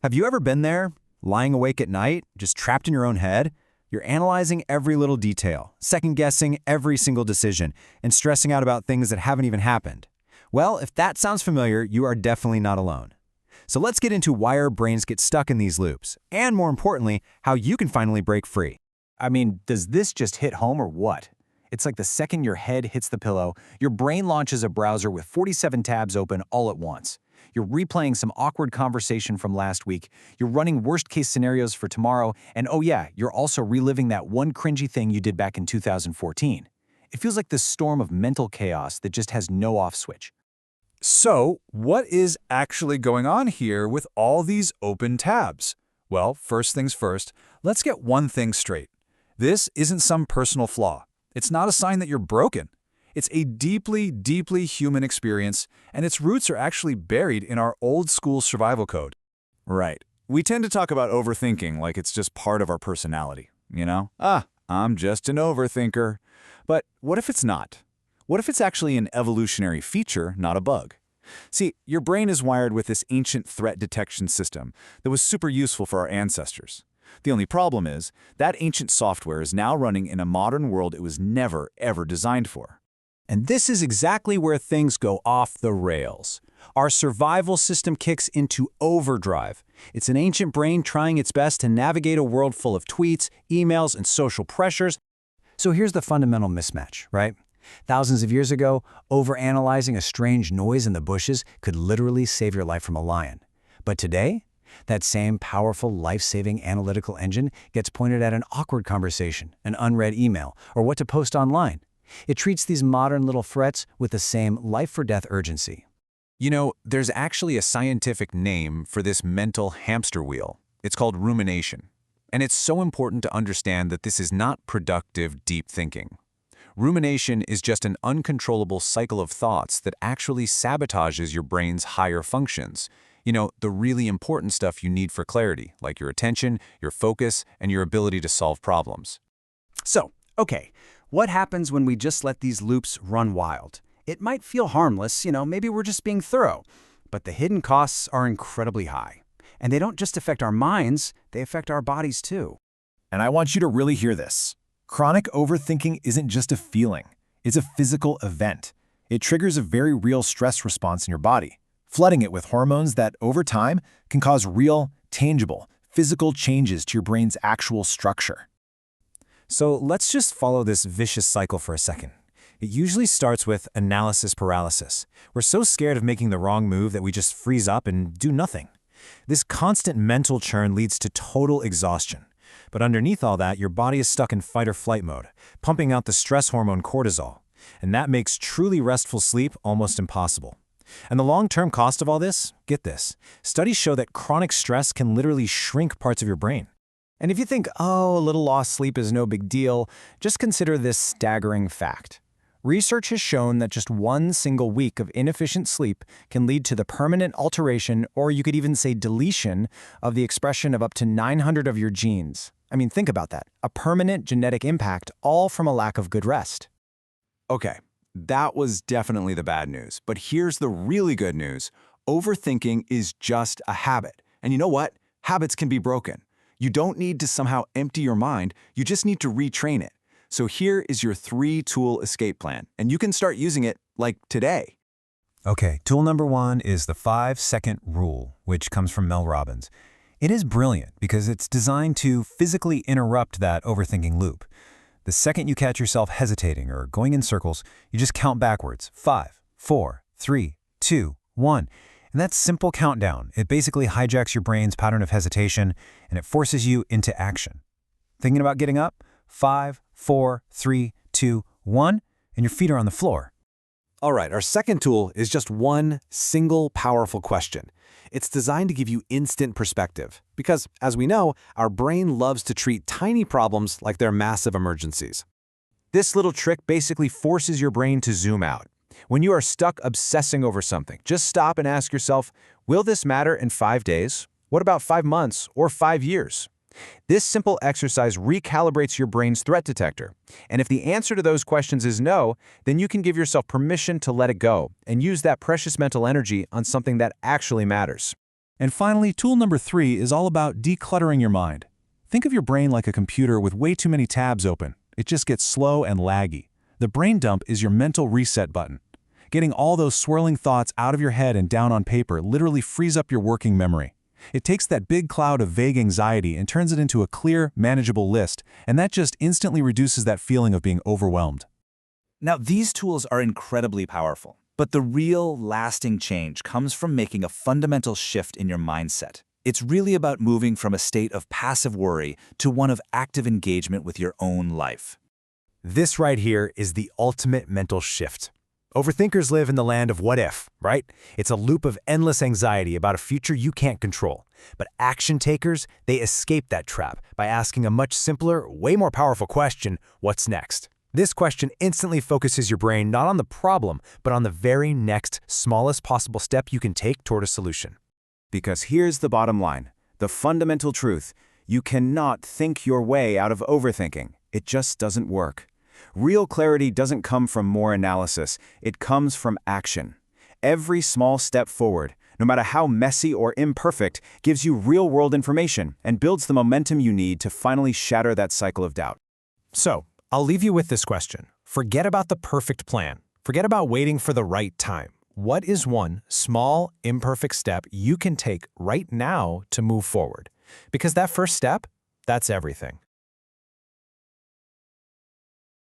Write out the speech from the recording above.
Have you ever been there, lying awake at night, just trapped in your own head? You're analyzing every little detail, second-guessing every single decision, and stressing out about things that haven't even happened. Well, if that sounds familiar, you are definitely not alone. So let's get into why our brains get stuck in these loops, and more importantly, how you can finally break free. I mean, does this just hit home or what? It's like the second your head hits the pillow, your brain launches a browser with 47 tabs open all at once. You're replaying some awkward conversation from last week, you're running worst-case scenarios for tomorrow, and oh yeah, you're also reliving that one cringy thing you did back in 2014. It feels like this storm of mental chaos that just has no off switch. So, what is actually going on here with all these open tabs? Well, first things first, let's get one thing straight. This isn't some personal flaw. It's not a sign that you're broken. It's a deeply, deeply human experience, and its roots are actually buried in our old-school survival code. Right. We tend to talk about overthinking like it's just part of our personality, you know? I'm just an overthinker. But what if it's not? What if it's actually an evolutionary feature, not a bug? See, your brain is wired with this ancient threat detection system that was super useful for our ancestors. The only problem is, that ancient software is now running in a modern world it was never, ever designed for. And this is exactly where things go off the rails. Our survival system kicks into overdrive. It's an ancient brain trying its best to navigate a world full of tweets, emails, and social pressures. So here's the fundamental mismatch, right? Thousands of years ago, overanalyzing a strange noise in the bushes could literally save your life from a lion. But today, that same powerful, life-saving analytical engine gets pointed at an awkward conversation, an unread email, or what to post online. It treats these modern little threats with the same life-or-death urgency. You know, there's actually a scientific name for this mental hamster wheel. It's called rumination. And it's so important to understand that this is not productive, deep thinking. Rumination is just an uncontrollable cycle of thoughts that actually sabotages your brain's higher functions. You know, the really important stuff you need for clarity, like your attention, your focus, and your ability to solve problems. So, okay, what happens when we just let these loops run wild? It might feel harmless, maybe we're just being thorough, but the hidden costs are incredibly high. And they don't just affect our minds, they affect our bodies too. And I want you to really hear this. Chronic overthinking isn't just a feeling, it's a physical event. It triggers a very real stress response in your body, flooding it with hormones that, over time, can cause real, tangible, physical changes to your brain's actual structure. So let's just follow this vicious cycle for a second. It usually starts with analysis paralysis. We're so scared of making the wrong move that we just freeze up and do nothing. This constant mental churn leads to total exhaustion. But underneath all that, your body is stuck in fight-or-flight mode, pumping out the stress hormone cortisol. And that makes truly restful sleep almost impossible. And the long-term cost of all this? Get this. Studies show that chronic stress can literally shrink parts of your brain. And if you think, oh, a little lost sleep is no big deal, just consider this staggering fact. Research has shown that just one single week of inefficient sleep can lead to the permanent alteration, or you could even say deletion, of the expression of up to 900 of your genes. I mean, think about that. A permanent genetic impact, all from a lack of good rest. Okay, that was definitely the bad news. But here's the really good news. Overthinking is just a habit. And you know what? Habits can be broken. You don't need to somehow empty your mind, you just need to retrain it. So here is your 3-tool escape plan, and you can start using it, like, today. Okay, tool number 1 is the 5-second rule, which comes from Mel Robbins. It is brilliant because it's designed to physically interrupt that overthinking loop. The second you catch yourself hesitating or going in circles, you just count backwards. 5, 4, 3, 2, 1. And that simple countdown, it basically hijacks your brain's pattern of hesitation, and it forces you into action. Thinking about getting up? 5, 4, 3, 2, 1, and your feet are on the floor. All right, our second tool is just one single powerful question. It's designed to give you instant perspective because, as we know, our brain loves to treat tiny problems like they're massive emergencies. This little trick basically forces your brain to zoom out. When you are stuck obsessing over something, just stop and ask yourself, will this matter in 5 days? What about 5 months or 5 years? This simple exercise recalibrates your brain's threat detector. And if the answer to those questions is no, then you can give yourself permission to let it go and use that precious mental energy on something that actually matters. And finally, tool number 3 is all about decluttering your mind. Think of your brain like a computer with way too many tabs open. It just gets slow and laggy. The brain dump is your mental reset button. Getting all those swirling thoughts out of your head and down on paper literally frees up your working memory. It takes that big cloud of vague anxiety and turns it into a clear, manageable list, and that just instantly reduces that feeling of being overwhelmed. Now, these tools are incredibly powerful, but the real, lasting change comes from making a fundamental shift in your mindset. It's really about moving from a state of passive worry to one of active engagement with your own life. This right here is the ultimate mental shift. Overthinkers live in the land of what if, right? It's a loop of endless anxiety about a future you can't control. But action takers, they escape that trap by asking a much simpler, way more powerful question: what's next? This question instantly focuses your brain not on the problem, but on the very next, smallest possible step you can take toward a solution. Because here's the bottom line, the fundamental truth: you cannot think your way out of overthinking. It just doesn't work. Real clarity doesn't come from more analysis, it comes from action. Every small step forward, no matter how messy or imperfect, gives you real-world information and builds the momentum you need to finally shatter that cycle of doubt. So, I'll leave you with this question. Forget about the perfect plan. Forget about waiting for the right time. What is one small, imperfect step you can take right now to move forward? Because that first step, that's everything.